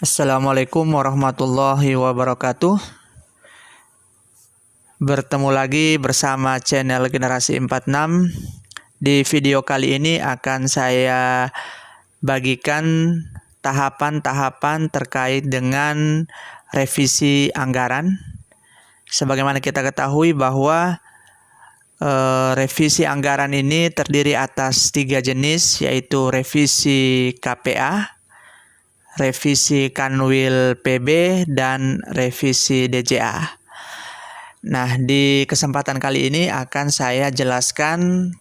Assalamualaikum warahmatullahi wabarakatuh. Bertemu lagi bersama channel Generasi 46. Di video kali ini akan saya bagikan tahapan-tahapan terkait dengan revisi anggaran. Sebagaimana kita ketahui bahwa revisi anggaran ini terdiri atas 3 jenis, yaitu revisi KPA, revisi Kanwil PB, dan revisi DJA. Nah, di kesempatan kali ini akan saya jelaskan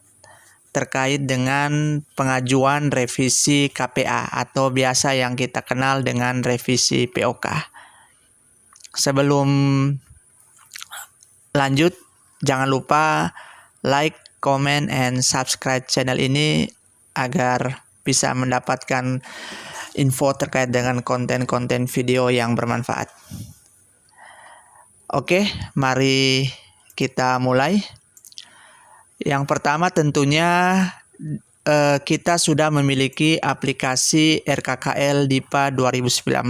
terkait dengan pengajuan revisi KPA atau biasa yang kita kenal dengan revisi POK. Sebelum lanjut, jangan lupa like, comment, and subscribe channel ini agar bisa mendapatkan info terkait dengan konten-konten video yang bermanfaat. Oke, mari kita mulai. Yang pertama tentunya kita sudah memiliki aplikasi RKKL DIPA 2019.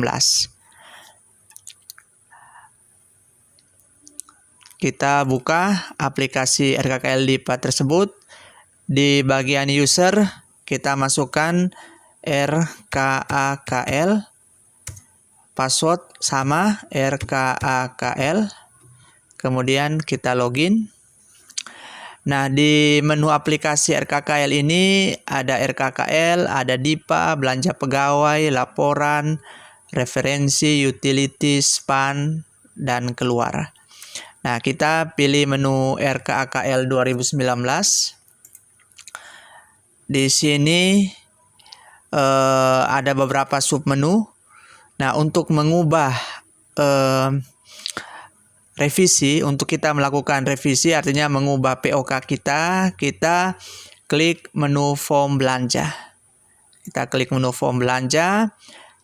Kita buka aplikasi RKKL DIPA tersebut. Di bagian user kita masukkan RKAKL, password sama RKAKL, kemudian kita login. Nah, di menu aplikasi RKKL ini ada RKKL, ada DIPA, belanja pegawai, laporan, referensi, utilities, SPAN, dan keluar. Nah, kita pilih menu RKAKL 2019. Di sini ada beberapa submenu. Nah, untuk mengubah revisi, untuk kita melakukan revisi artinya mengubah POK kita klik menu form belanja. Kita klik menu form belanja,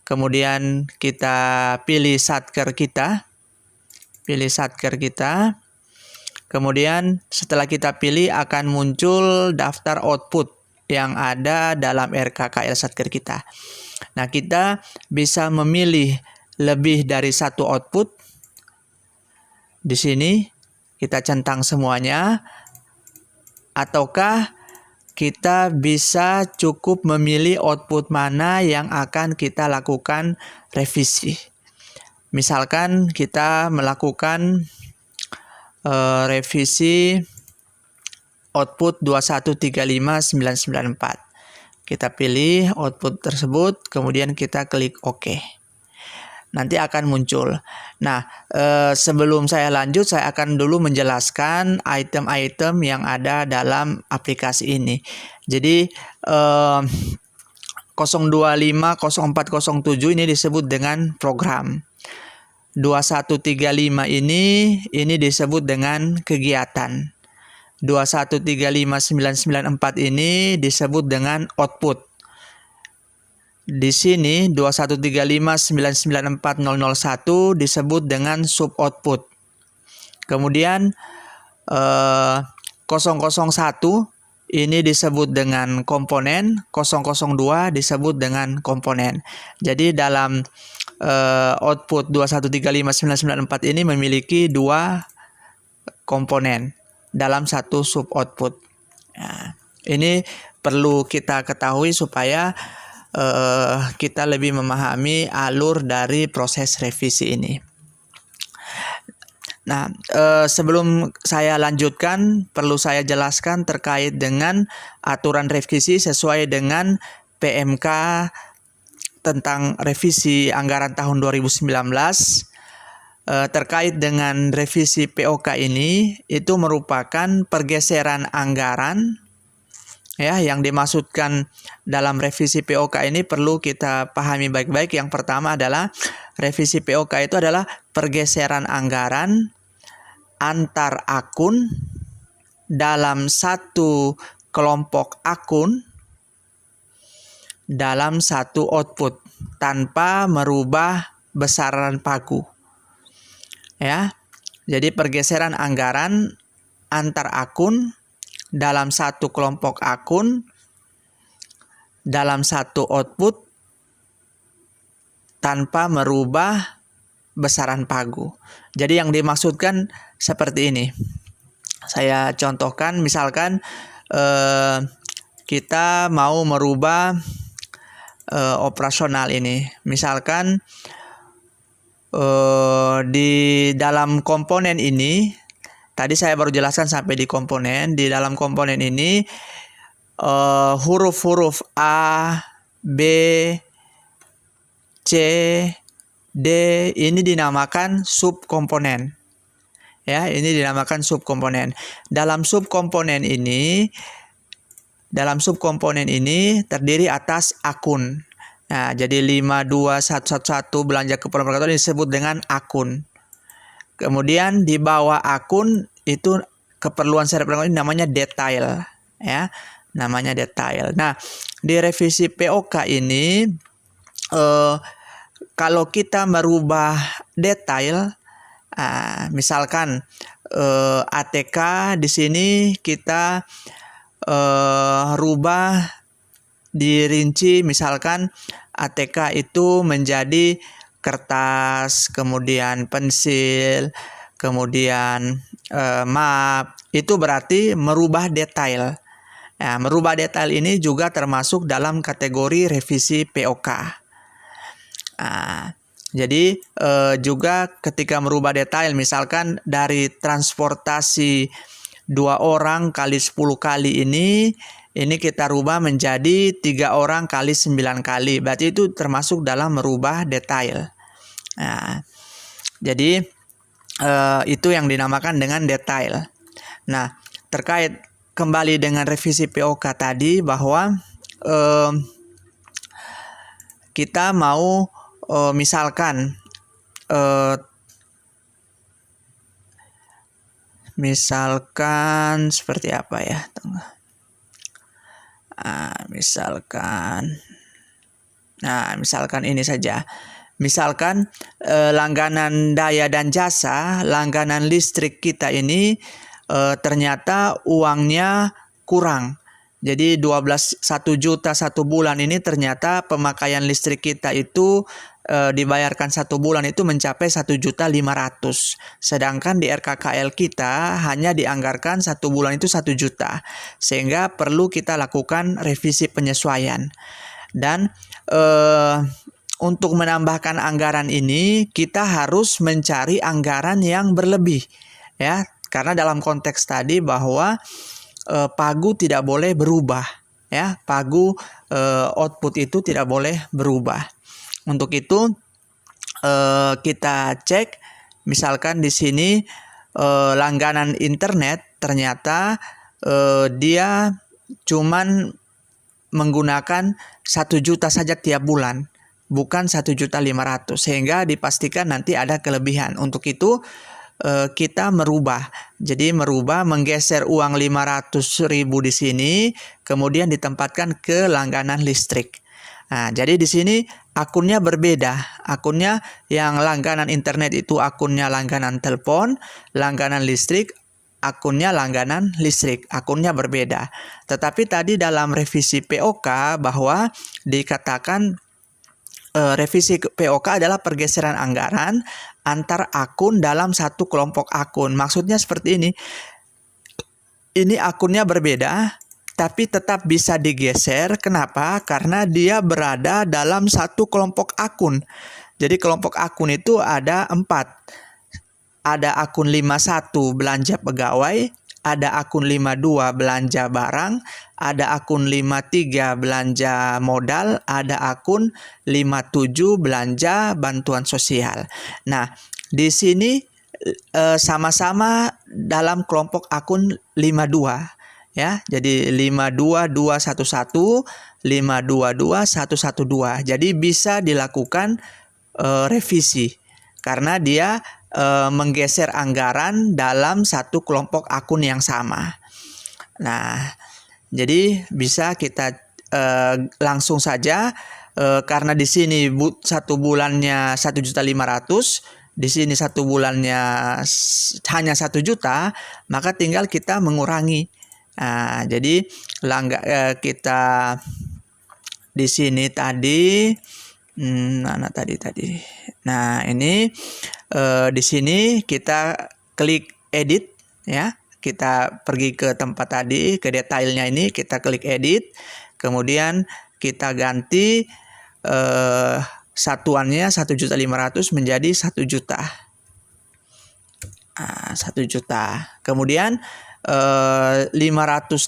kemudian kita pilih satker kita. Kemudian setelah kita pilih akan muncul daftar output yang ada dalam RKKL satker kita. Nah, kita bisa memilih lebih dari satu output. Di sini kita centang semuanya, ataukah kita bisa cukup memilih output mana yang akan kita lakukan revisi. Misalkan kita melakukan revisi output 2135994. Kita pilih output tersebut, kemudian kita klik OK. Nanti akan muncul. Nah, sebelum saya lanjut, saya akan dulu menjelaskan item-item yang ada dalam aplikasi ini. Jadi, 0250407 ini disebut dengan program. 2135 ini disebut dengan kegiatan. 2135994 ini disebut dengan output. Di sini 213599401 disebut dengan sub output. Kemudian 001 ini disebut dengan komponen, 002 disebut dengan komponen. Jadi dalam output 2135994 ini memiliki dua komponen dalam satu sub output. Nah, ini perlu kita ketahui supaya kita lebih memahami alur dari proses revisi ini. Nah, sebelum saya lanjutkan, perlu saya jelaskan terkait dengan aturan revisi sesuai dengan PMK tentang revisi anggaran tahun 2019. Terkait dengan revisi POK ini, itu merupakan pergeseran anggaran. Ya, yang dimaksudkan dalam revisi POK ini perlu kita pahami baik-baik. Yang pertama adalah revisi POK itu adalah pergeseran anggaran antar akun dalam satu kelompok akun dalam satu output tanpa merubah besaran pagu. Ya, jadi pergeseran anggaran antar akun dalam satu kelompok akun dalam satu output tanpa merubah besaran pagu. Jadi yang dimaksudkan seperti ini. Saya contohkan, misalkan kita mau merubah operasional ini. Misalkan di dalam komponen ini, tadi saya baru jelaskan sampai di komponen. Di dalam komponen ini huruf-huruf A, B, C, D ini dinamakan subkomponen. Ya, ini dinamakan subkomponen. Dalam subkomponen ini terdiri atas akun. Nah, jadi 52111 belanja keperluan kantor disebut dengan akun. Kemudian di bawah akun itu keperluan sehari-hari ini namanya detail, ya. Namanya detail. Nah, di revisi POK ini kalau kita merubah detail, misalkan ATK di sini kita rubah dirinci, misalkan ATK itu menjadi kertas, kemudian pensil, kemudian map, itu berarti merubah detail. Nah, merubah detail ini juga termasuk dalam kategori revisi POK. Jadi juga ketika merubah detail, misalkan dari transportasi 2 orang kali 10 kali ini kita rubah menjadi 3 orang kali 9 kali. Berarti itu termasuk dalam merubah detail. Nah, jadi itu yang dinamakan dengan detail. Nah, terkait kembali dengan revisi POK tadi, bahwa kita mau misalkan seperti apa ya? Misalkan ini saja. Misalkan langganan daya dan jasa, langganan listrik kita ini ternyata uangnya kurang. Jadi 1 juta 1 bulan ini ternyata pemakaian listrik kita itu dibayarkan 1 bulan itu mencapai 1.500.000. Sedangkan di RKKL kita hanya dianggarkan 1 bulan itu 1 juta. Sehingga perlu kita lakukan revisi penyesuaian. Dan untuk menambahkan anggaran ini kita harus mencari anggaran yang berlebih, ya. Karena dalam konteks tadi bahwa pagu tidak boleh berubah, ya. Pagu output itu tidak boleh berubah. Untuk itu kita cek, misalkan di sini langganan internet ternyata dia cuman menggunakan 1 juta saja tiap bulan, bukan 1.500.000, sehingga dipastikan nanti ada kelebihan. Untuk itu kita merubah. Jadi menggeser uang 500.000 di sini, kemudian ditempatkan ke langganan listrik. Nah, jadi di sini akunnya berbeda. Akunnya yang langganan internet itu akunnya langganan telepon, langganan listrik akunnya langganan listrik, akunnya berbeda. Tetapi tadi dalam revisi POK bahwa dikatakan revisi POK adalah pergeseran anggaran antar akun dalam satu kelompok akun. Maksudnya seperti ini. Ini akunnya berbeda, tapi tetap bisa digeser. Kenapa? Karena dia berada dalam satu kelompok akun. Jadi kelompok akun itu ada 4. Ada akun 51 belanja pegawai, ada akun 52 belanja barang, ada akun 53 belanja modal, ada akun 57 belanja bantuan sosial. Nah, di sini sama-sama dalam kelompok akun 52, ya. Jadi 52211, 5221112. Jadi bisa dilakukan revisi karena dia menggeser anggaran dalam satu kelompok akun yang sama. Nah, jadi bisa kita langsung saja karena di sini 1 bulannya 1.500.000, di sini 1 bulannya hanya 1 juta, maka tinggal kita mengurangi. Nah, jadi kita di sini tadi Nah, tadi. Nah, ini di sini kita klik edit ya. Kita pergi ke tempat tadi, ke detailnya ini, kita klik edit. Kemudian kita ganti satuannya 1.500.000 menjadi 1 juta. 1 juta. Kemudian 500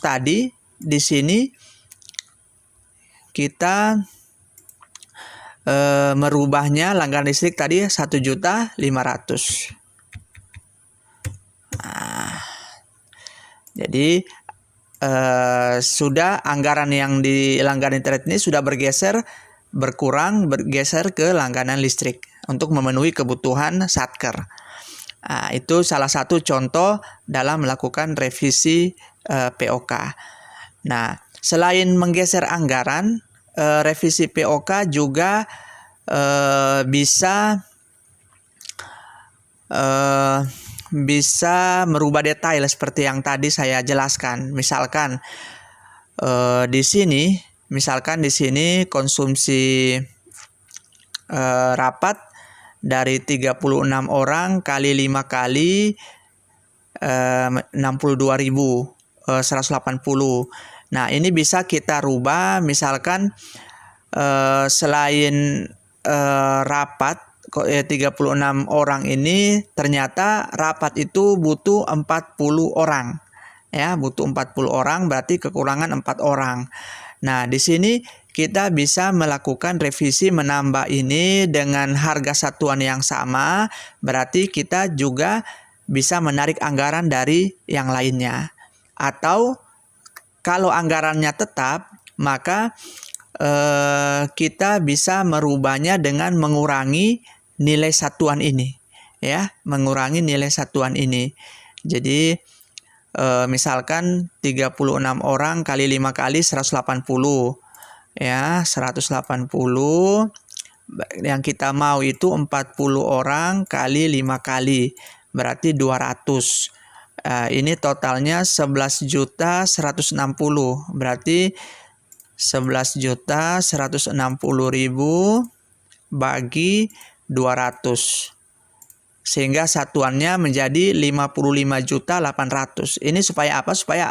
tadi di sini kita merubahnya langganan listrik tadi 1.500.000. Jadi sudah anggaran yang di langganan internet ini sudah bergeser ke langganan listrik untuk memenuhi kebutuhan Satker. Itu salah satu contoh dalam melakukan revisi POK. Nah, selain menggeser anggaran, revisi POK juga bisa merubah detail seperti yang tadi saya jelaskan. Misalkan di sini konsumsi rapat dari 36 orang kali 5 kali 62.180. Nah, ini bisa kita rubah, misalkan selain rapat 36 orang ini ternyata rapat itu butuh 40 orang. Ya, butuh 40 orang berarti kekurangan 4 orang. Nah, di sini kita bisa melakukan revisi menambah ini dengan harga satuan yang sama, berarti kita juga bisa menarik anggaran dari yang lainnya. Atau kalau anggarannya tetap, maka kita bisa merubahnya dengan mengurangi nilai satuan ini. Ya, mengurangi nilai satuan ini. Jadi misalkan 36 orang kali 5 kali 180. Ya, 180. Yang kita mau itu 40 orang kali 5 kali. Berarti 200. Ini totalnya 11.160. Berarti 11.160.000 bagi 200. Sehingga satuannya menjadi 55.800. Ini supaya apa? Supaya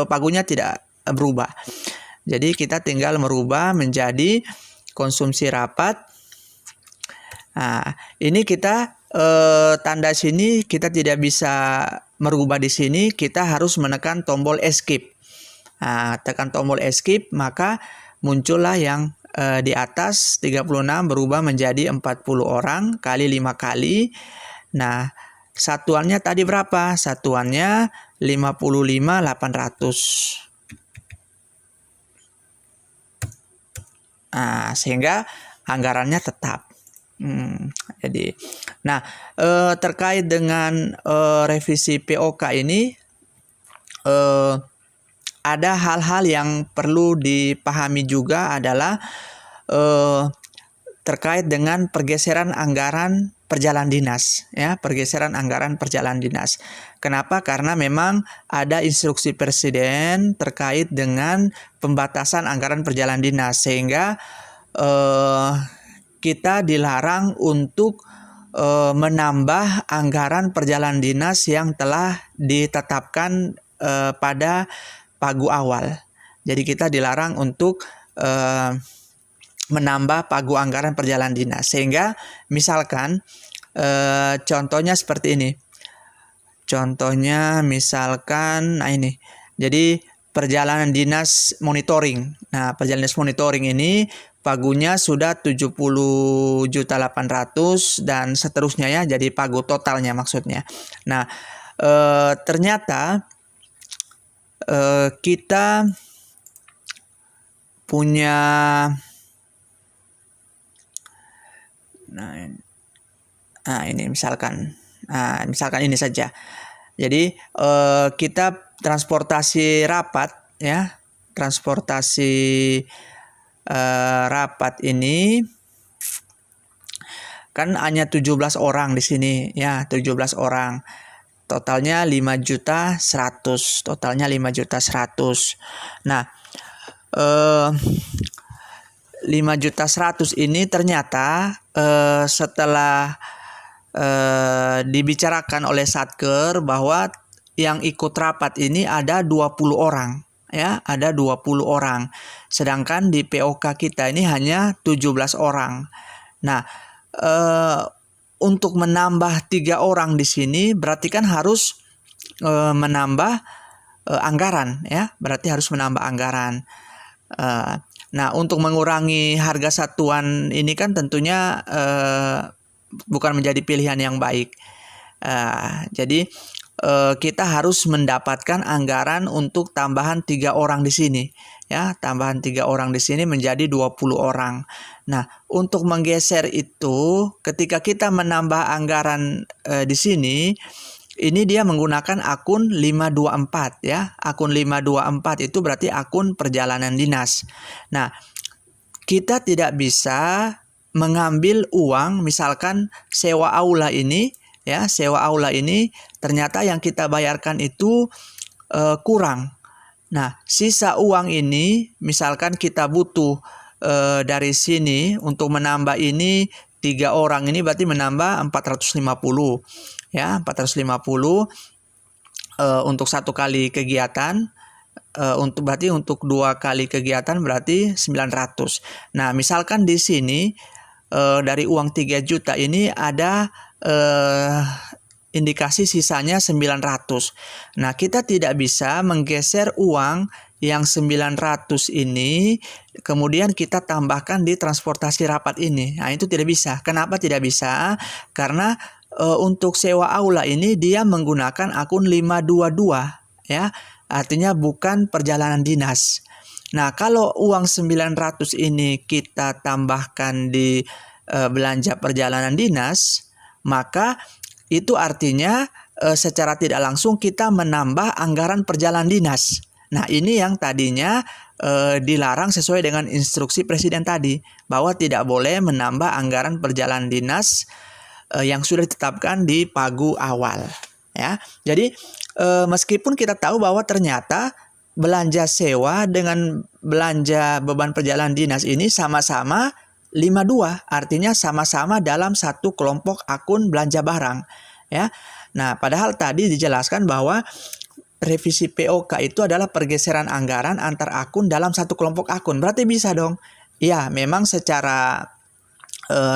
pagunya tidak berubah. Jadi kita tinggal merubah menjadi konsumsi rapat. Nah, ini kita tanda sini kita tidak bisa merubah di sini, kita harus menekan tombol escape. Nah, tekan tombol escape, maka muncullah yang di atas 36 berubah menjadi 40 orang kali 5 kali. Nah, satuannya tadi berapa? Satuannya 55.800. Nah, sehingga anggarannya tetap. Jadi, nah, terkait dengan revisi POK ini, ada hal-hal yang perlu dipahami juga adalah terkait dengan pergeseran anggaran perjalanan dinas, ya, pergeseran anggaran perjalanan dinas. Kenapa? Karena memang ada instruksi presiden terkait dengan pembatasan anggaran perjalanan dinas, sehingga kita dilarang untuk menambah anggaran perjalanan dinas yang telah ditetapkan pada pagu awal. Jadi kita dilarang untuk menambah pagu anggaran perjalanan dinas. Sehingga misalkan contohnya seperti ini. Contohnya misalkan, nah ini. Jadi perjalanan dinas monitoring. Nah, perjalanan dinas monitoring ini pagunya sudah 70.800.000 dan seterusnya ya. Jadi pagu totalnya maksudnya. Nah, ternyata kita punya, nah ini misalkan ini saja. Jadi kita transportasi rapat ya, transportasi rapat ini kan hanya 17 orang di sini ya, 17 orang. Totalnya 5.100.000. Totalnya 5.100.000. Nah, 5.100.000 ini ternyata setelah dibicarakan oleh Satker bahwa yang ikut rapat ini ada 20 orang. Ya, ada 20 orang. Sedangkan di POK kita ini hanya 17 orang. Nah, untuk menambah 3 orang di sini berarti kan harus menambah anggaran, ya. Berarti harus menambah anggaran. Nah, untuk mengurangi harga satuan ini kan tentunya bukan menjadi pilihan yang baik. Jadi kita harus mendapatkan anggaran untuk tambahan 3 orang di sini, ya, tambahan 3 orang di sini menjadi 20 orang. Nah, untuk menggeser itu, ketika kita menambah anggaran di sini, ini dia menggunakan akun 524, ya. Akun 524 itu berarti akun perjalanan dinas. Nah, kita tidak bisa mengambil uang, misalkan sewa aula ini, ya, sewa aula ini ternyata yang kita bayarkan itu kurang. Nah, sisa uang ini misalkan kita butuh dari sini untuk menambah ini 3 orang ini berarti menambah 450, ya, 450 untuk 1 kali kegiatan. Berarti untuk 2 kali kegiatan berarti 900. Nah, misalkan di sini dari uang 3 juta ini ada indikasi sisanya 900. Nah, kita tidak bisa menggeser uang yang 900 ini kemudian kita tambahkan di transportasi rapat ini. Nah, itu tidak bisa. Kenapa tidak bisa? Karena untuk sewa aula ini dia menggunakan akun 522, ya. Artinya bukan perjalanan dinas. Nah, kalau uang 900 ini kita tambahkan di belanja perjalanan dinas, maka itu artinya secara tidak langsung kita menambah anggaran perjalanan dinas. Nah, ini yang tadinya dilarang sesuai dengan instruksi Presiden tadi, bahwa tidak boleh menambah anggaran perjalanan dinas yang sudah ditetapkan di pagu awal. Ya, jadi meskipun kita tahu bahwa ternyata belanja sewa dengan belanja beban perjalanan dinas ini sama-sama 52, artinya sama-sama dalam satu kelompok akun belanja barang, ya. Nah, padahal tadi dijelaskan bahwa revisi POK itu adalah pergeseran anggaran antar akun dalam satu kelompok akun. Berarti bisa dong? Ya, memang secara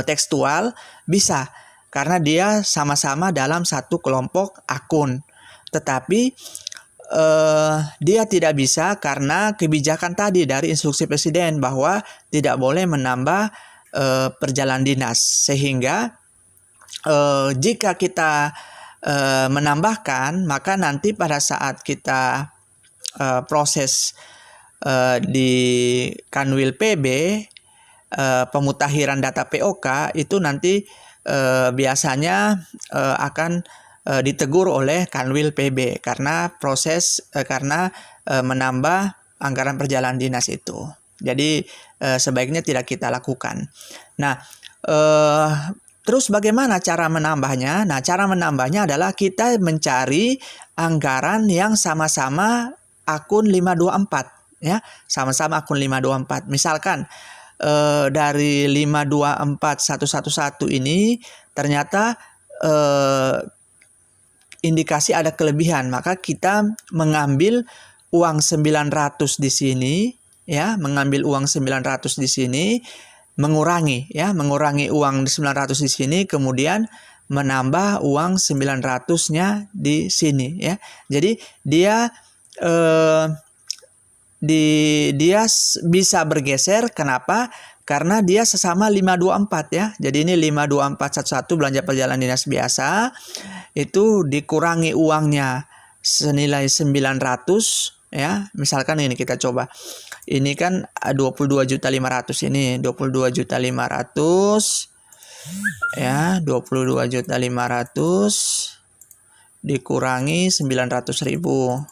tekstual bisa, karena dia sama-sama dalam satu kelompok akun. Tetapi dia tidak bisa karena kebijakan tadi dari instruksi Presiden bahwa tidak boleh menambah perjalanan dinas. Sehingga jika kita menambahkan, maka nanti pada saat kita proses di Kanwil PB, pemutakhiran data POK itu nanti biasanya akan ditegur oleh Kanwil PB karena menambah anggaran perjalanan dinas itu. Jadi sebaiknya tidak kita lakukan. Nah, terus bagaimana cara menambahnya? Nah, cara menambahnya adalah kita mencari anggaran yang sama-sama akun 524, ya, sama-sama akun 524. Misalkan dari 524111 ini ternyata indikasi ada kelebihan, maka kita mengambil uang 900 di sini, ya, mengambil uang 900 di sini, mengurangi uang 900 di sini, kemudian menambah uang 900-nya di sini, ya. Jadi dia bisa bergeser. Kenapa? Karena dia sesama 524, ya. Jadi ini 52411 belanja perjalanan dinas biasa, itu dikurangi uangnya senilai 900, ya. Misalkan ini kita coba. Ini kan 22.500.000 ini, 22.500.000, ya, 22.500.000 dikurangi 900.000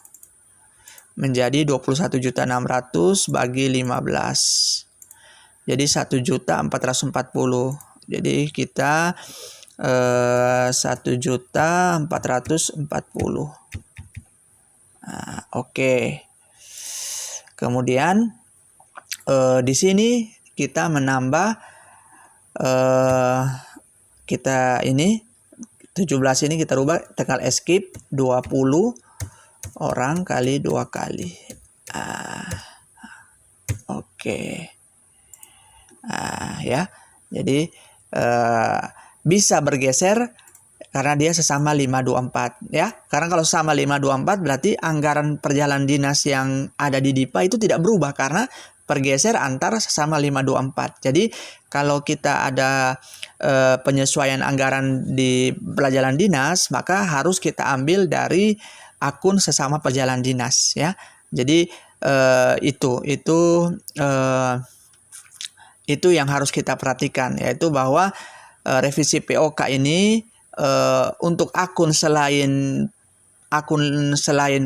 menjadi 21.600.000 bagi 15. Jadi 1.440.000. Jadi kita 1.440.000. Nah, oke. Kemudian di sini kita menambah kita ini 17 ini kita rubah, tinggal escape 20 orang kali 2 kali. Oke. Ya. Jadi bisa bergeser karena dia sesama 524 ya. Karena kalau sesama 524 berarti anggaran perjalanan dinas yang ada di DIPA itu tidak berubah karena bergeser antar sesama 524. Jadi kalau kita ada penyesuaian anggaran di perjalanan dinas, maka harus kita ambil dari akun sesama perjalanan dinas ya. Jadi itu yang harus kita perhatikan, yaitu bahwa revisi POK ini untuk akun selain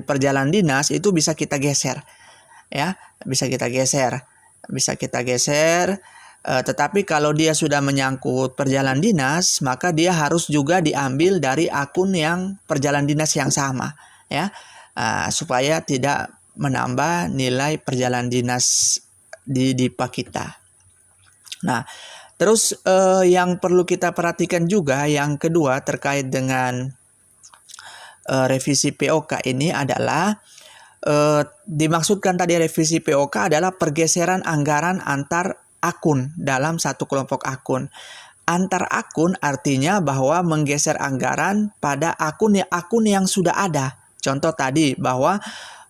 perjalanan dinas itu bisa kita geser ya, bisa kita geser, tetapi kalau dia sudah menyangkut perjalanan dinas, maka dia harus juga diambil dari akun yang perjalanan dinas yang sama ya, supaya tidak menambah nilai perjalanan dinas di DIPA kita. Nah, terus yang perlu kita perhatikan juga yang kedua terkait dengan revisi POK ini adalah dimaksudkan tadi revisi POK adalah pergeseran anggaran antar akun dalam satu kelompok akun. Antar akun artinya bahwa menggeser anggaran pada akun yang sudah ada. Contoh tadi bahwa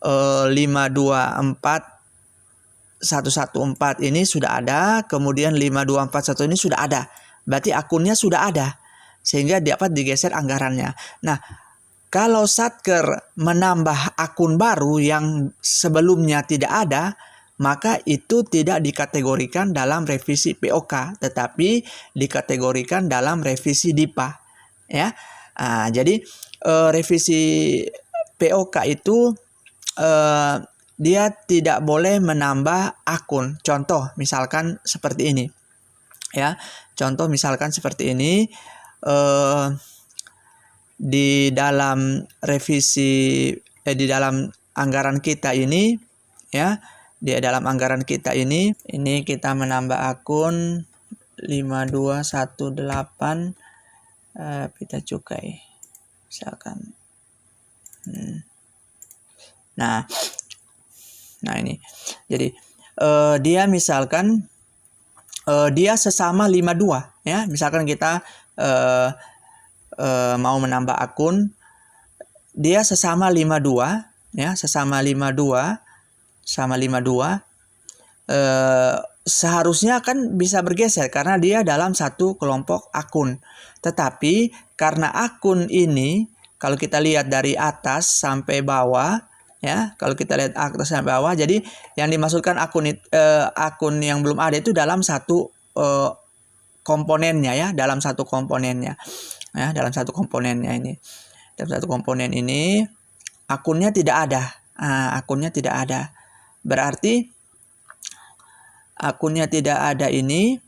524114 ini sudah ada, kemudian 5241 ini sudah ada. Berarti akunnya sudah ada sehingga dapat digeser anggarannya. Nah, kalau Satker menambah akun baru yang sebelumnya tidak ada, maka itu tidak dikategorikan dalam revisi POK, tetapi dikategorikan dalam revisi DIPA. Ya, jadi revisi POK itu dia tidak boleh menambah akun. Contoh, misalkan seperti ini. Ya, contoh misalkan seperti ini. Di dalam revisi di dalam anggaran kita ini ya, di dalam anggaran kita ini kita menambah akun 5218 pita cukai misalkan. Nah ini jadi dia misalkan dia sesama 52 ya, misalkan kita mau menambah akun, dia sesama 52 ya, sesama 52 seharusnya kan bisa bergeser karena dia dalam satu kelompok akun. Tetapi karena akun ini kalau kita lihat dari atas sampai bawah ya, kalau kita lihat atas sampai bawah, jadi yang dimaksudkan akun yang belum ada itu dalam satu komponennya ya, dalam satu komponennya. Ya, dalam satu komponennya ini. Dalam satu komponen ini akunnya tidak ada. Akunnya tidak ada. Berarti akunnya tidak ada ini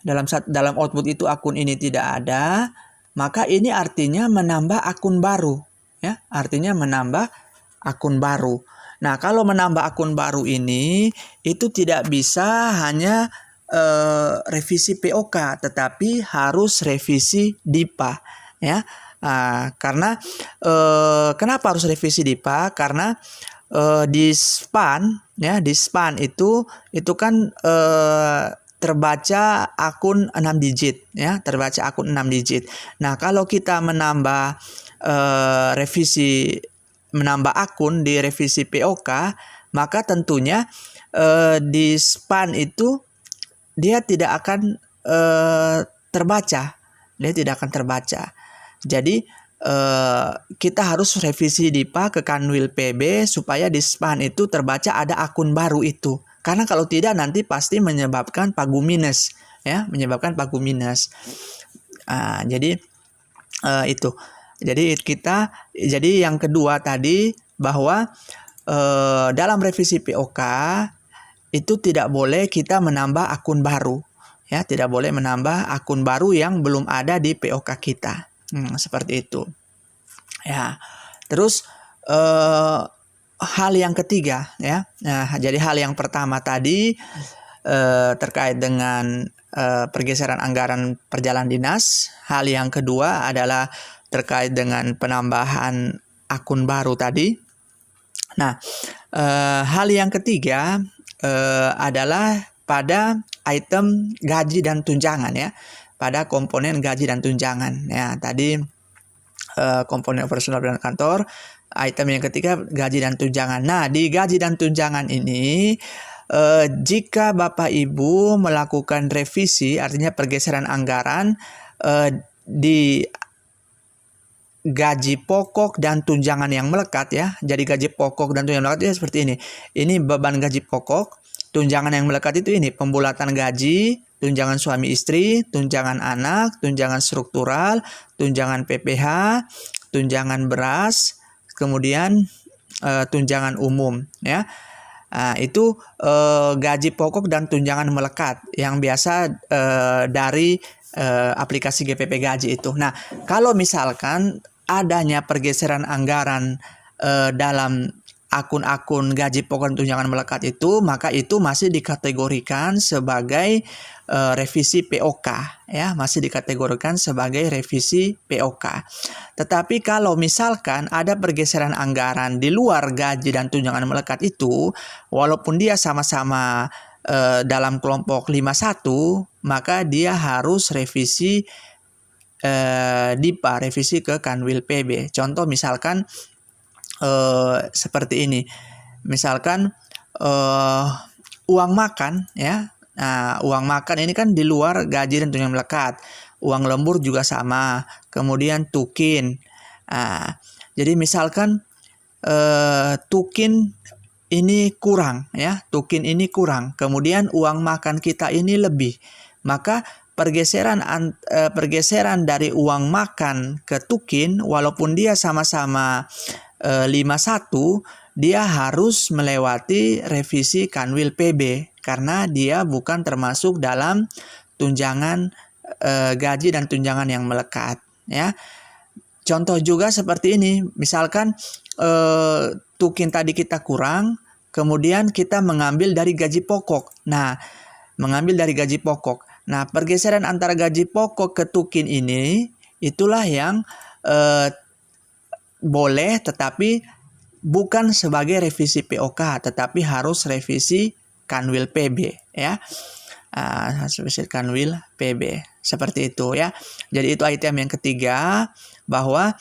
dalam output itu akun ini tidak ada, maka ini artinya menambah akun baru, ya. Artinya menambah akun baru. Nah, kalau menambah akun baru ini itu tidak bisa hanya revisi POK, tetapi harus revisi DIPA ya. Karena kenapa harus revisi DIPA? Karena di span ya, di span itu kan terbaca akun 6 digit ya, terbaca akun 6 digit. Nah, kalau kita menambah menambah akun di revisi POK, maka tentunya di span itu dia tidak akan terbaca. Dia tidak akan terbaca. Jadi kita harus revisi DIPA ke Kanwil PB supaya di span itu terbaca ada akun baru itu. Karena kalau tidak nanti pasti menyebabkan pagu minus ya, menyebabkan pagu minus. Jadi itu. Jadi yang kedua tadi bahwa dalam revisi POK itu tidak boleh kita menambah akun baru ya, tidak boleh menambah akun baru yang belum ada di POK kita. Seperti itu ya. Terus hal yang ketiga ya. Nah, jadi hal yang pertama tadi terkait dengan pergeseran anggaran perjalanan dinas. Hal yang kedua adalah terkait dengan penambahan akun baru tadi. Nah, hal yang ketiga adalah pada item gaji dan tunjangan ya, pada komponen gaji dan tunjangan ya. Tadi komponen operasional dan kantor, item yang ketiga gaji dan tunjangan. Nah, di gaji dan tunjangan ini jika Bapak Ibu melakukan revisi, artinya pergeseran anggaran di gaji pokok dan tunjangan yang melekat ya. Jadi gaji pokok dan tunjangan melekat itu seperti ini. Ini beban gaji pokok, tunjangan yang melekat itu ini pembulatan gaji, tunjangan suami istri, tunjangan anak, tunjangan struktural, tunjangan PPh, tunjangan beras, kemudian tunjangan umum ya. Nah, itu gaji pokok dan tunjangan melekat yang biasa dari aplikasi GPP Gaji itu. Nah, kalau misalkan adanya pergeseran anggaran dalam akun-akun gaji pokok dan tunjangan melekat itu, maka itu masih dikategorikan sebagai revisi POK ya, masih dikategorikan sebagai revisi POK. Tetapi kalau misalkan ada pergeseran anggaran di luar gaji dan tunjangan melekat itu, walaupun dia sama-sama dalam kelompok 51, maka dia harus revisi DIPA, revisi ke Kanwil PB. Contoh misalkan seperti ini. Misalkan uang makan ya. Nah, uang makan ini kan di luar gaji dan tunjangan melekat. Uang lembur juga sama. Kemudian tukin. Nah, jadi misalkan tukin ini kurang ya. Tukin ini kurang. Kemudian uang makan kita ini lebih. Maka pergeseran dari uang makan ke tukin, walaupun dia sama-sama 51, dia harus melewati revisi Kanwil PB karena dia bukan termasuk dalam tunjangan gaji dan tunjangan yang melekat ya. Contoh juga seperti ini, misalkan tukin tadi kita kurang, kemudian kita mengambil dari gaji pokok. Nah, mengambil dari gaji pokok. Nah, pergeseran antara gaji pokok ke tukin ini itulah yang boleh, tetapi bukan sebagai revisi POK, tetapi harus revisi Kanwil PB ya. Revisi Kanwil PB seperti itu ya. Jadi itu item yang ketiga, bahwa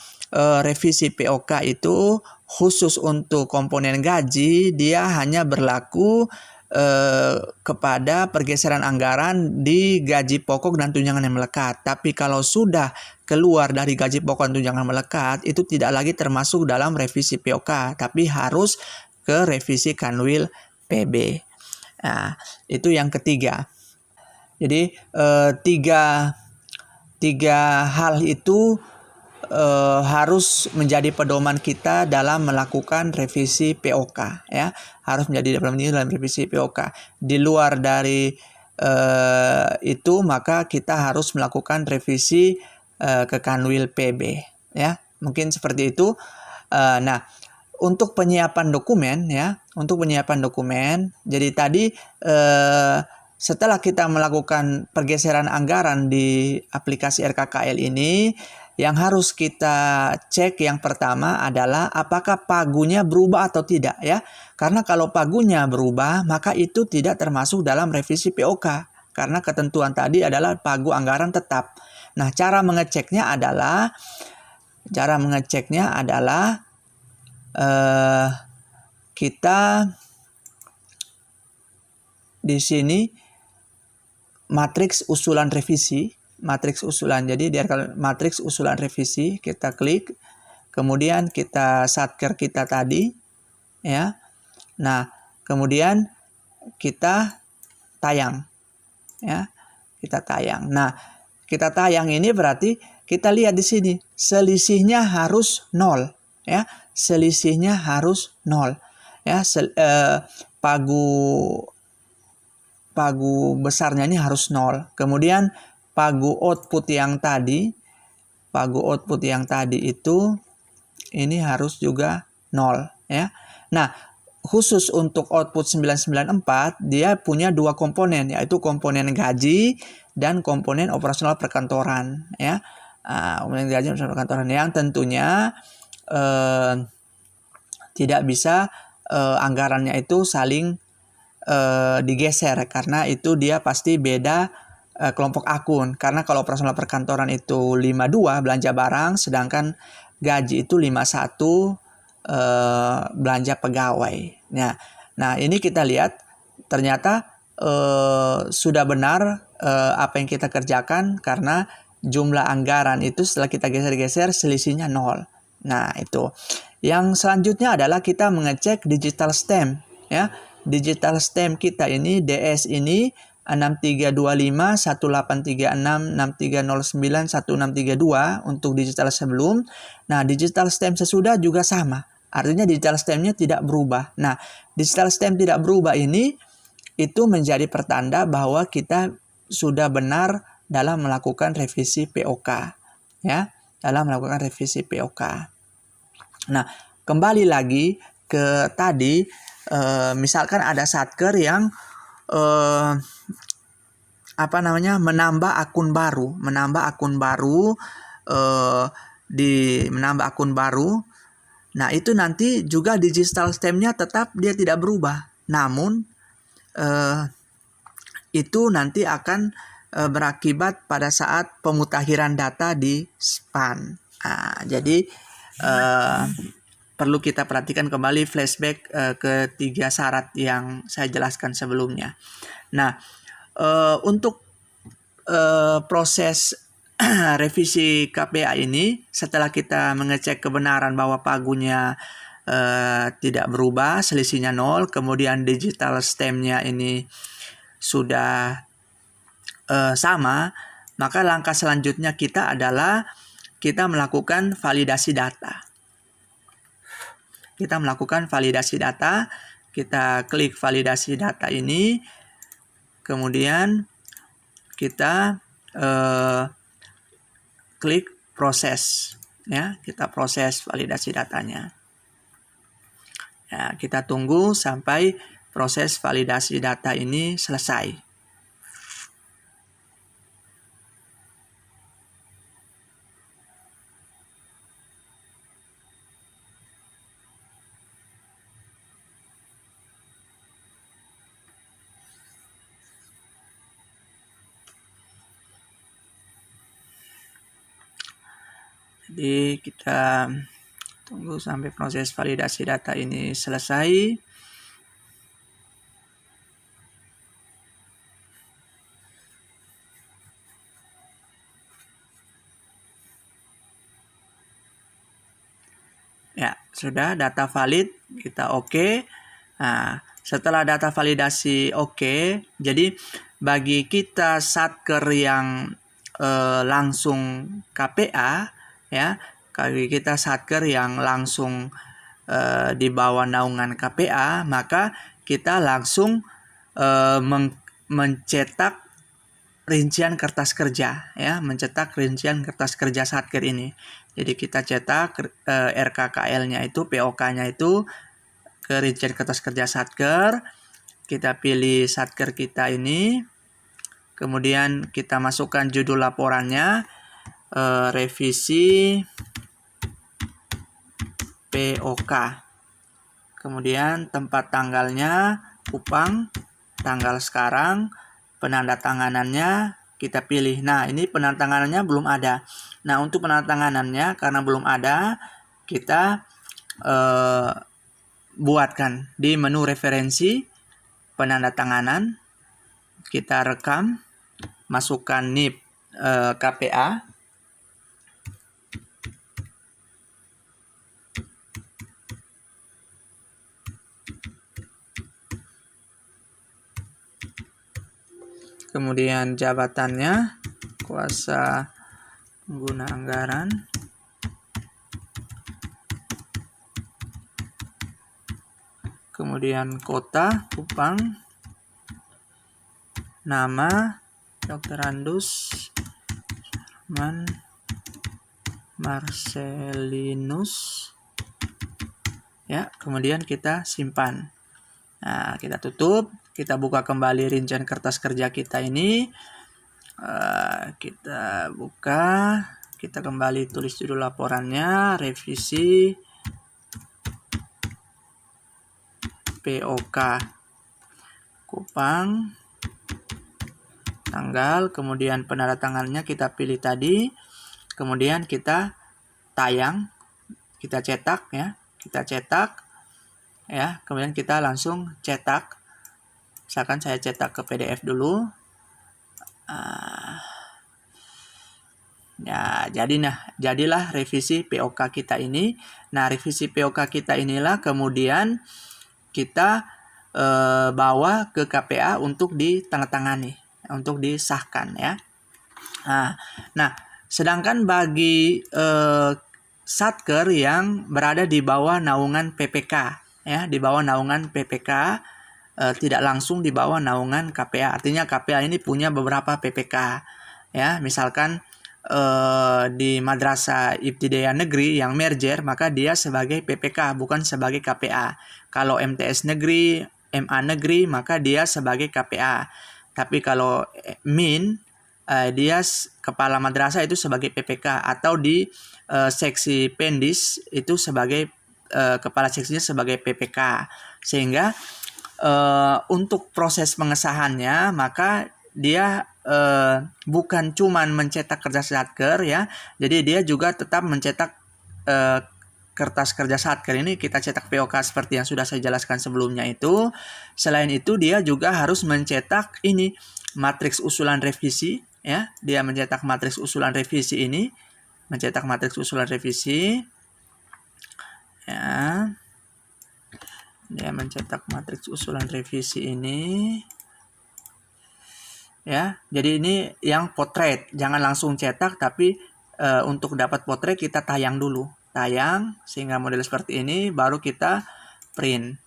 revisi POK itu khusus untuk komponen gaji, dia hanya berlaku kepada pergeseran anggaran di gaji pokok dan tunjangan yang melekat. Tapi kalau sudah keluar dari gaji pokok dan tunjangan melekat, itu tidak lagi termasuk dalam revisi POK, tapi harus ke revisi Kanwil PB. Nah, itu yang ketiga. Jadi tiga hal itu harus menjadi pedoman kita dalam melakukan revisi POK ya, harus menjadi pedoman dalam revisi POK. Di luar dari itu, maka kita harus melakukan revisi ke Kanwil PB ya, mungkin seperti itu. Nah, untuk penyiapan dokumen ya, jadi tadi setelah kita melakukan pergeseran anggaran di aplikasi RKKL ini, yang harus kita cek yang pertama adalah apakah pagunya berubah atau tidak ya. Karena kalau pagunya berubah, maka itu tidak termasuk dalam revisi POK. Karena ketentuan tadi adalah pagu anggaran tetap. Nah, cara mengeceknya adalah kita di sini matriks usulan revisi. Jadi di matriks usulan revisi kita klik, kemudian kita satker kita tadi ya. Nah, kemudian kita tayang ya. Nah, kita tayang ini berarti kita lihat di sini selisihnya harus 0 ya. Selisihnya harus 0 ya. Pagu besarnya ini harus 0. Kemudian pagu output yang tadi itu ini harus juga 0 ya. Nah, khusus untuk output 994 dia punya dua komponen, yaitu komponen gaji dan komponen operasional perkantoran, ya. Komponen gaji dan operasional perkantoran yang tentunya tidak bisa anggarannya itu saling digeser, karena itu dia pasti beda kelompok akun. Karena kalau operasional perkantoran itu 52 belanja barang, sedangkan gaji itu 51 belanja pegawai. Nah ini kita lihat ternyata sudah benar apa yang kita kerjakan, karena jumlah anggaran itu setelah kita geser-geser selisihnya 0. Nah itu. Yang selanjutnya adalah kita mengecek digital stamp, ya. Digital stamp kita ini DS ini 6325 1836 6309 1632 untuk digital sebelum. Nah, digital stamp sesudah juga sama. Artinya digital stampnya tidak berubah. Nah, digital stamp tidak berubah ini itu menjadi pertanda bahwa kita sudah benar dalam melakukan revisi POK, ya, dalam melakukan revisi POK. Nah, kembali lagi ke tadi, misalkan ada satker yang menambah akun baru. Nah, itu nanti juga digital stamp-nya tetap dia tidak berubah. Namun itu nanti akan berakibat pada saat pemutakhiran data di span. Jadi perlu kita perhatikan kembali flashback ke 3 syarat yang saya jelaskan sebelumnya. Nah, untuk proses revisi KPA ini, setelah kita mengecek kebenaran bahwa pagunya tidak berubah, selisihnya 0, kemudian digital stamp-nya ini sudah sama, maka langkah selanjutnya kita adalah kita melakukan validasi data. Kita klik validasi data ini, kemudian kita klik proses, ya, kita proses validasi datanya. Ya, kita tunggu sampai proses validasi data ini selesai. Jadi kita tunggu sampai proses validasi data ini selesai. Ya, sudah data valid, kita oke. Nah, setelah data validasi oke, jadi bagi kita satker yang langsung KPA, ya, bagi kita satker yang langsung di bawah naungan KPA, maka kita langsung mencetak rincian kertas kerja, ya, mencetak rincian kertas kerja satker ini. Jadi kita cetak RKKL-nya itu, POK-nya itu ke rincian kertas kerja satker. Kita pilih satker kita ini, kemudian kita masukkan judul laporannya, revisi POK. Kemudian tempat tanggalnya Kupang, tanggal sekarang, penandatanganannya kita pilih. Nah, ini penandatanganannya belum ada. Nah, untuk penandatanganannya karena belum ada, kita buatkan di menu referensi penandatanganan. Kita rekam, masukkan NIP KPA. Kemudian jabatannya, kuasa pengguna anggaran. Kemudian kota, Kupang. Nama, Dr. Andus Marcelinus. ya. Kemudian kita simpan. Nah, kita tutup, kita buka kembali rincian kertas kerja kita ini. Kita buka, kita kembali tulis judul laporannya, revisi POK Kupang, tanggal, kemudian penandatangannya kita pilih tadi, kemudian kita tayang, kita cetak ya, kemudian kita langsung cetak. Misalkan saya cetak ke PDF dulu. Ya, jadilah revisi POK kita ini. Nah, revisi POK kita inilah kemudian kita bawa ke KPA untuk ditandatangani, untuk disahkan ya. Nah, sedangkan bagi Satker yang berada di bawah naungan PPK ya, di bawah naungan PPK, tidak langsung di bawah naungan KPA. Artinya KPA ini punya beberapa PPK ya. Misalkan di Madrasah Ibtidaiyah Negeri yang merger, maka dia sebagai PPK bukan sebagai KPA. Kalau MTS Negeri, MA Negeri, maka dia sebagai KPA. Tapi kalau MIN, dia kepala madrasah itu sebagai PPK, atau di seksi Pendis itu sebagai kepala seksinya sebagai PPK. Sehingga untuk proses pengesahannya, maka dia bukan cuman mencetak kerja Satker ya, jadi dia juga tetap mencetak kertas kerja Satker ini, kita cetak POK seperti yang sudah saya jelaskan sebelumnya itu. Selain itu dia juga harus mencetak ini matriks usulan revisi ya, dia mencetak matriks usulan revisi ini, mencetak matriks usulan revisi ya. Dia mencetak matriks usulan revisi ini ya. Jadi ini yang potret, jangan langsung cetak, tapi untuk dapat potret kita tayang dulu, sehingga model seperti ini, baru kita print.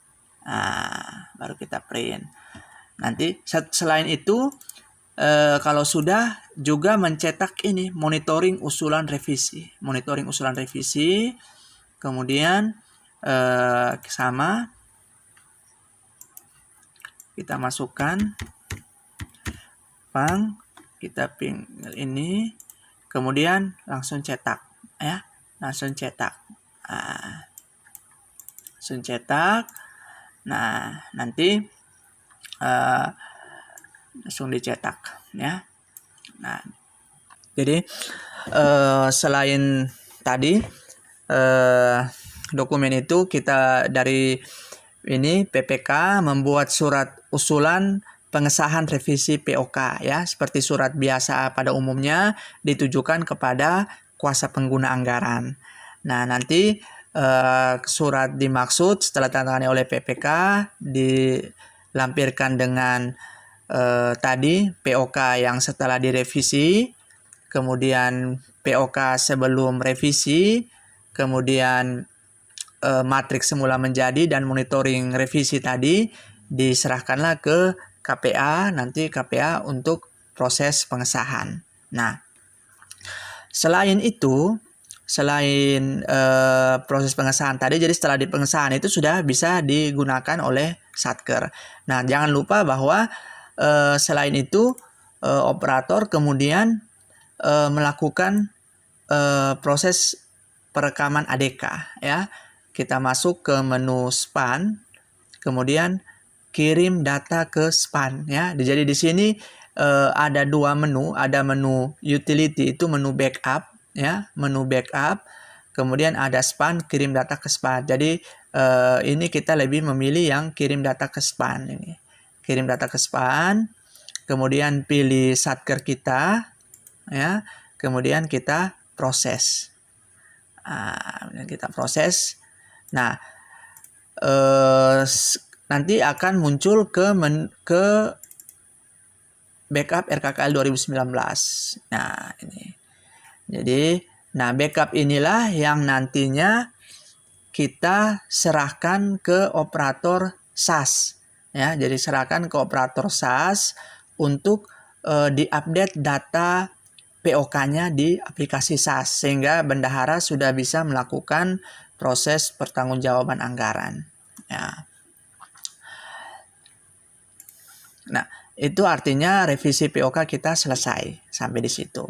Baru kita print. Nanti selain itu kalau sudah juga mencetak ini monitoring usulan revisi, kemudian sama kita masukkan kita tinggal ini, kemudian langsung cetak ya, langsung cetak. Nah, nanti langsung dicetak ya. Nah, jadi selain tadi dokumen itu, kita dari ini PPK membuat surat usulan pengesahan revisi POK ya, seperti surat biasa pada umumnya ditujukan kepada kuasa pengguna anggaran. Nah, nanti surat dimaksud setelah ditandatangani oleh PPK dilampirkan dengan tadi POK yang setelah direvisi, kemudian POK sebelum revisi, kemudian matriks semula menjadi, dan monitoring revisi tadi diserahkanlah ke KPA, nanti KPA untuk proses pengesahan. Nah, selain itu, proses pengesahan tadi, jadi setelah di pengesahan itu sudah bisa digunakan oleh Satker. Nah, jangan lupa bahwa selain itu operator kemudian melakukan proses perekaman ADK ya. Kita masuk ke menu SPAN, kemudian kirim data ke SPAN ya. Jadi di sini ada dua menu, ada menu utility itu menu backup ya, menu backup, kemudian ada SPAN, kirim data ke SPAN. Jadi ini kita lebih memilih yang kirim data ke SPAN ini. Kirim data ke SPAN, kemudian pilih Satker kita ya, kemudian kita proses. Nah, nanti akan muncul ke backup RKKL 2019. Nah, ini. Jadi, backup inilah yang nantinya kita serahkan ke operator SAS. Ya, jadi serahkan ke operator SAS untuk diupdate data POK-nya di aplikasi SAS, sehingga bendahara sudah bisa melakukan proses pertanggungjawaban anggaran. Ya. Nah, itu artinya revisi POK kita selesai sampai di situ.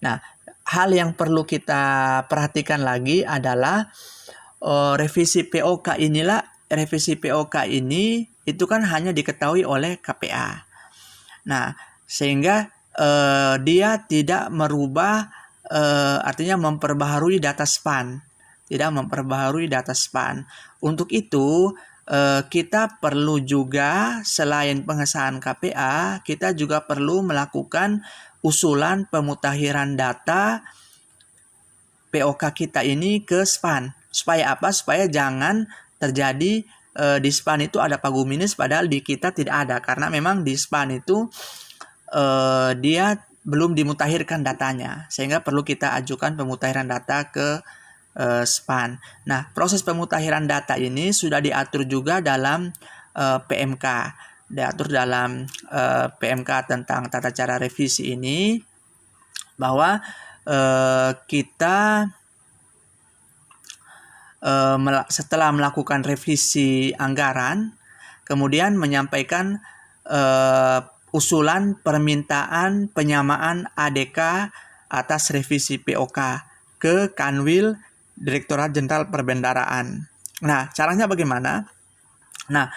Nah, hal yang perlu kita perhatikan lagi adalah revisi POK ini itu kan hanya diketahui oleh KPA. Nah, sehingga dia tidak merubah, artinya memperbaharui data SPAN, tidak memperbaharui data SPAN. Untuk itu kita perlu juga selain pengesahan KPA, kita juga perlu melakukan usulan pemutahiran data POK kita ini ke SPAN. Supaya apa? Supaya jangan terjadi di SPAN itu ada paguminus padahal di kita tidak ada. Karena memang di SPAN itu dia belum dimutakhirkan datanya. Sehingga perlu kita ajukan pemutahiran data ke SPAN. Nah, proses pemutakhiran data ini sudah diatur juga dalam PMK. Diatur dalam PMK tentang tata cara revisi ini bahwa kita setelah melakukan revisi anggaran, kemudian menyampaikan usulan permintaan penyamaan ADK atas revisi POK ke Kanwil Direktorat Jenderal Perbendaharaan. Nah, caranya bagaimana? Nah,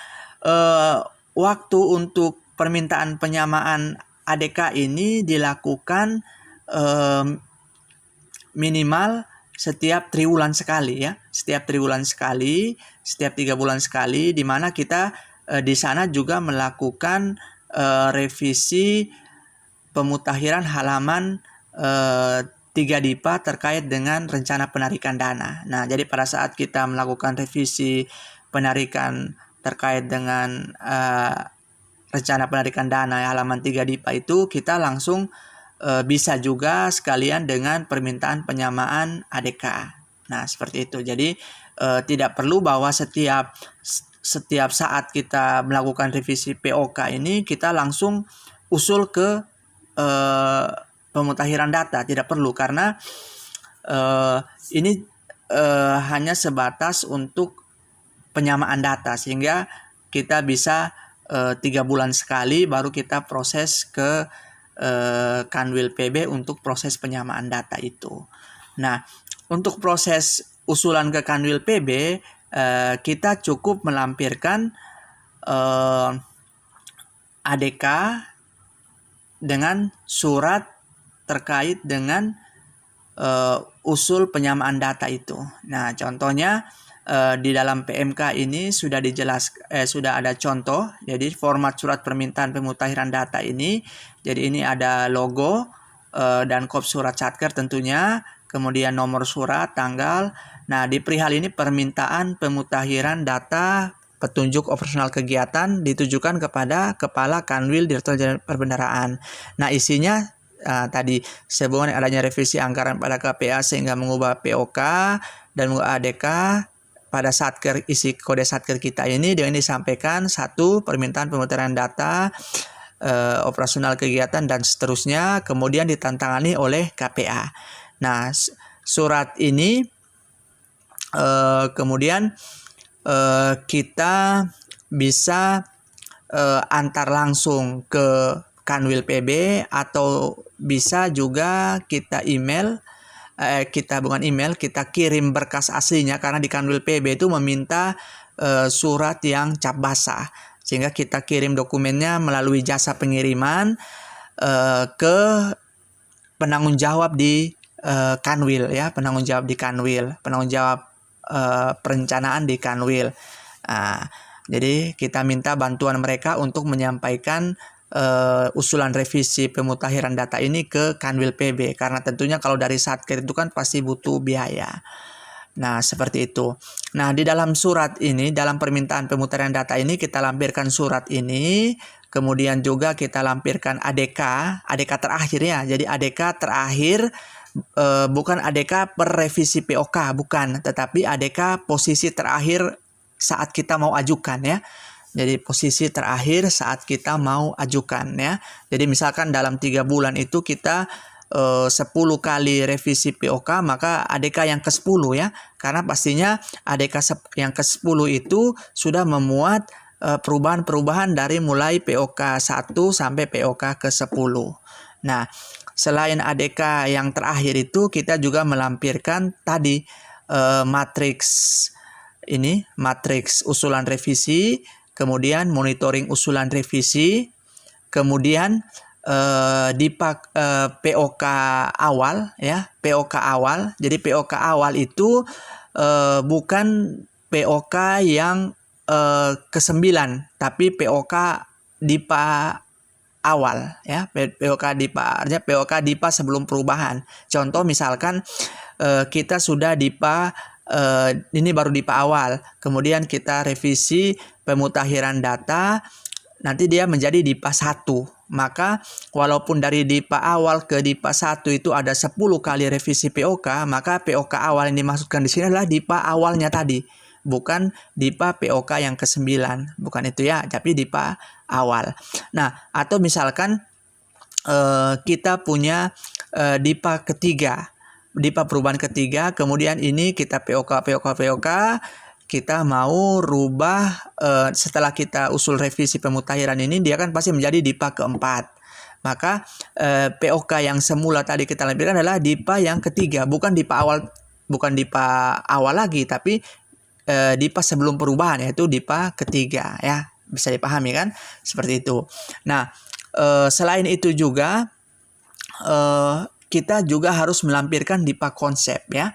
waktu untuk permintaan penyamaan ADK ini dilakukan minimal setiap triwulan sekali ya, setiap triwulan sekali, setiap 3 bulan sekali, di mana kita di sana juga melakukan revisi pemutakhiran halaman 3 DIPA terkait dengan rencana penarikan dana. Nah, jadi pada saat kita melakukan revisi penarikan terkait dengan rencana penarikan dana halaman 3 DIPA itu, kita langsung bisa juga sekalian dengan permintaan penyamaan ADK. Nah, seperti itu. Jadi tidak perlu bahwa setiap saat kita melakukan revisi POK ini kita langsung usul ke pemutakhiran data, tidak perlu, karena ini hanya sebatas untuk penyamaan data, sehingga kita bisa 3 bulan sekali baru kita proses ke Kanwil PB untuk proses penyamaan data itu. Nah, untuk proses usulan ke Kanwil PB kita cukup melampirkan ADK dengan surat terkait dengan usul penyamaan data itu. Nah, contohnya di dalam PMK ini sudah sudah ada contoh. Jadi format surat permintaan pemutakhiran data ini, jadi ini ada logo dan kop surat satker tentunya, kemudian nomor surat, tanggal. Nah, di perihal ini permintaan pemutakhiran data petunjuk operasional kegiatan ditujukan kepada Kepala Kanwil Direktorat Jenderal Perbendaharaan. Nah, isinya tadi sehubungan adanya revisi anggaran pada KPA sehingga mengubah POK dan mengubah ADK pada satker, isi kode satker kita ini dengan disampaikan 1 permintaan pemutahiran data operasional kegiatan dan seterusnya, kemudian ditantangani oleh KPA. Nah, surat ini kemudian kita bisa antar langsung ke Kanwil PB atau bisa juga kita kita kirim berkas aslinya, karena di Kanwil PB itu meminta surat yang cap basah, sehingga kita kirim dokumennya melalui jasa pengiriman ke penanggung jawab di Kanwil ya, penanggung jawab perencanaan di Kanwil. Jadi kita minta bantuan mereka untuk menyampaikan usulan revisi pemutakhiran data ini ke Kanwil PB, karena tentunya kalau dari satker itu kan pasti butuh biaya. Nah, seperti itu. Nah, di dalam surat ini, dalam permintaan pemutakhiran data ini kita lampirkan surat ini, kemudian juga kita lampirkan ADK terakhir ya. Jadi ADK terakhir, bukan ADK per revisi POK, bukan, tetapi ADK posisi terakhir saat kita mau ajukan ya. Jadi posisi terakhir saat kita mau ajukan ya. Jadi misalkan dalam 3 bulan itu kita 10 kali revisi POK, maka ADK yang ke-10 ya. Karena pastinya ADK yang ke-10 itu sudah memuat perubahan-perubahan dari mulai POK 1 sampai POK ke-10. Nah, selain ADK yang terakhir itu, kita juga melampirkan tadi matriks usulan revisi, kemudian monitoring usulan revisi, kemudian POK awal ya, POK awal. Jadi POK awal itu bukan POK yang ke-9, tapi POK DIPA awal ya, POK DIPA artinya POK DIPA sebelum perubahan. Contoh misalkan kita sudah DIPA ini baru DIPA awal, kemudian kita revisi pemutakhiran data, nanti dia menjadi DIPA 1. Maka walaupun dari DIPA awal ke DIPA 1 itu ada 10 kali revisi POK, maka POK awal yang dimaksudkan di sini adalah DIPA awalnya tadi, bukan DIPA POK yang ke-9, bukan itu ya, tapi DIPA awal. Nah, atau misalkan kita punya DIPA ketiga, DIPA perubahan ketiga, kemudian ini kita POK, kita mau rubah setelah kita usul revisi pemutakhiran ini, dia kan pasti menjadi DIPA keempat. Maka POK yang semula tadi kita lampirkan adalah DIPA yang ketiga, bukan DIPA awal lagi, tapi DIPA sebelum perubahan, yaitu DIPA ketiga ya. Bisa dipahami kan? Seperti itu. Nah, selain itu juga kita juga harus melampirkan DIPA konsep ya.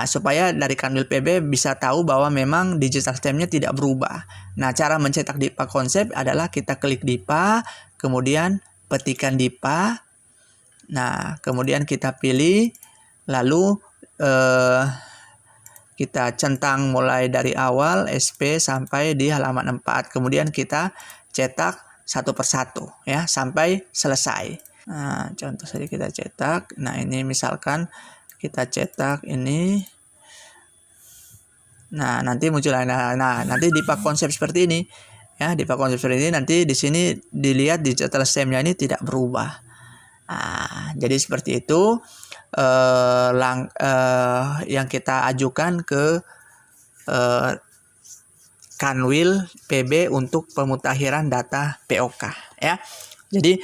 Supaya dari Kanwil PB bisa tahu bahwa memang digital stamp-nya tidak berubah. Nah, cara mencetak DIPA konsep adalah kita klik DIPA, kemudian petikan DIPA. Nah, kemudian kita pilih, lalu kita centang mulai dari awal SP sampai di halaman 4. Kemudian kita cetak satu persatu ya sampai selesai. Nah, contoh saja kita cetak. Nah, ini misalkan kita cetak ini. Nah, nanti muncul nanti DIPA konsep seperti ini. Ya, DIPA konsep seperti ini, nanti di sini dilihat digital stamp-nya ini tidak berubah. Nah, jadi seperti itu yang kita ajukan ke Kanwil PB untuk pemutakhiran data POK ya. Jadi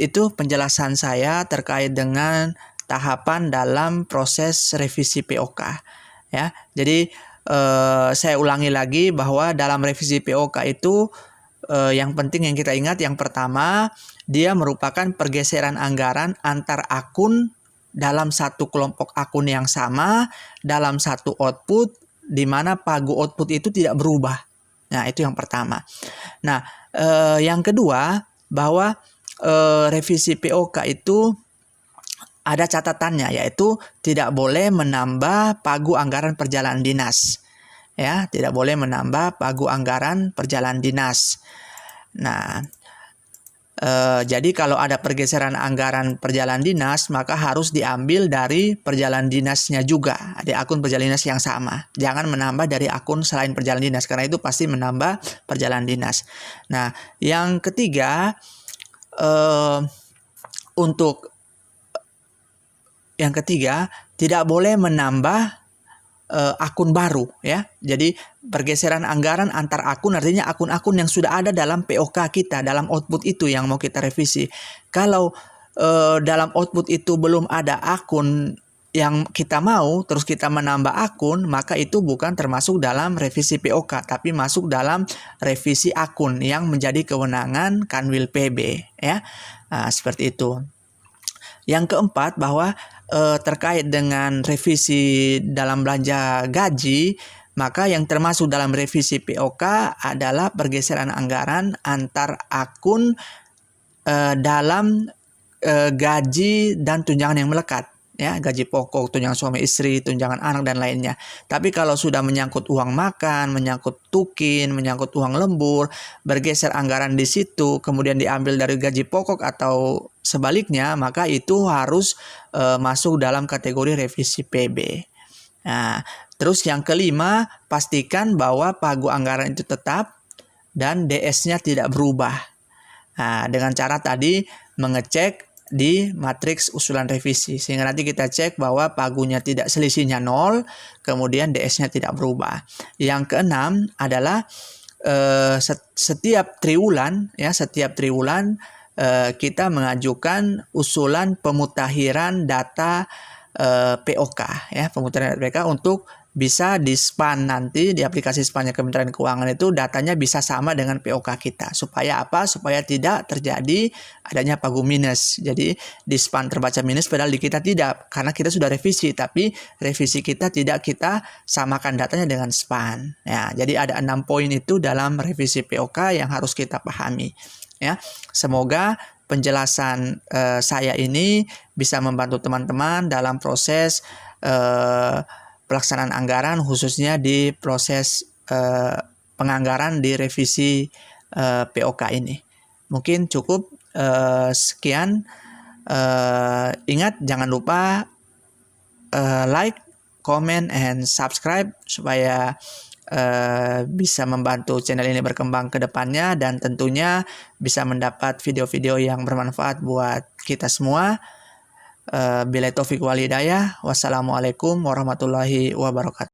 itu penjelasan saya terkait dengan tahapan dalam proses revisi POK ya. Jadi saya ulangi lagi bahwa dalam revisi POK itu yang penting yang kita ingat, yang pertama, dia merupakan pergeseran anggaran antar akun dalam satu kelompok akun yang sama dalam satu output, di mana pagu output itu tidak berubah. Nah, itu yang pertama. Nah, yang kedua, bahwa revisi POK itu ada catatannya, yaitu tidak boleh menambah pagu anggaran perjalanan dinas. Ya, tidak boleh menambah pagu anggaran perjalanan dinas. Nah, jadi kalau ada pergeseran anggaran perjalanan dinas, maka harus diambil dari perjalanan dinasnya juga, di akun perjalanan dinas yang sama. Jangan menambah dari akun selain perjalanan dinas, karena itu pasti menambah perjalanan dinas. Nah, yang ketiga, tidak boleh menambah akun baru ya. Jadi pergeseran anggaran antar akun artinya akun-akun yang sudah ada dalam POK kita, dalam output itu yang mau kita revisi. Kalau dalam output itu belum ada akun yang kita mau, terus kita menambah akun, maka itu bukan termasuk dalam revisi POK, tapi masuk dalam revisi akun yang menjadi kewenangan Kanwil PB ya. Nah, seperti itu. Yang keempat, bahwa terkait dengan revisi dalam belanja gaji, maka yang termasuk dalam revisi POK adalah pergeseran anggaran antar akun dalam gaji dan tunjangan yang melekat. Ya, gaji pokok, tunjangan suami istri, tunjangan anak, dan lainnya. Tapi kalau sudah menyangkut uang makan, menyangkut tukin, menyangkut uang lembur, bergeser anggaran di situ, kemudian diambil dari gaji pokok atau sebaliknya, maka itu harus masuk dalam kategori revisi PB. Nah, terus yang kelima, pastikan bahwa pagu anggaran itu tetap dan DS-nya tidak berubah. Nah, dengan cara tadi mengecek di matriks usulan revisi, sehingga nanti kita cek bahwa pagunya tidak selisihnya 0, kemudian DS-nya tidak berubah. Yang keenam adalah setiap triwulan kita mengajukan usulan pemutakhiran data POK ya, pemutahiran data POK untuk bisa di span nanti di aplikasi spannya Kementerian Keuangan itu datanya bisa sama dengan POK kita. Supaya apa? Supaya tidak terjadi adanya pagu minus. Jadi di span terbaca minus padahal di kita tidak, karena kita sudah revisi, tapi revisi kita tidak kita samakan datanya dengan span. Ya, jadi ada 6 poin itu dalam revisi POK yang harus kita pahami. Ya, semoga penjelasan saya ini bisa membantu teman-teman dalam proses pelaksanaan anggaran, khususnya di proses penganggaran di revisi POK ini. Mungkin cukup sekian. Ingat, jangan lupa like, comment, and subscribe supaya bisa membantu channel ini berkembang ke depannya, dan tentunya bisa mendapat video-video yang bermanfaat buat kita semua. Billahi taufiq wal hidayah. Wassalamualaikum warahmatullahi wabarakatuh.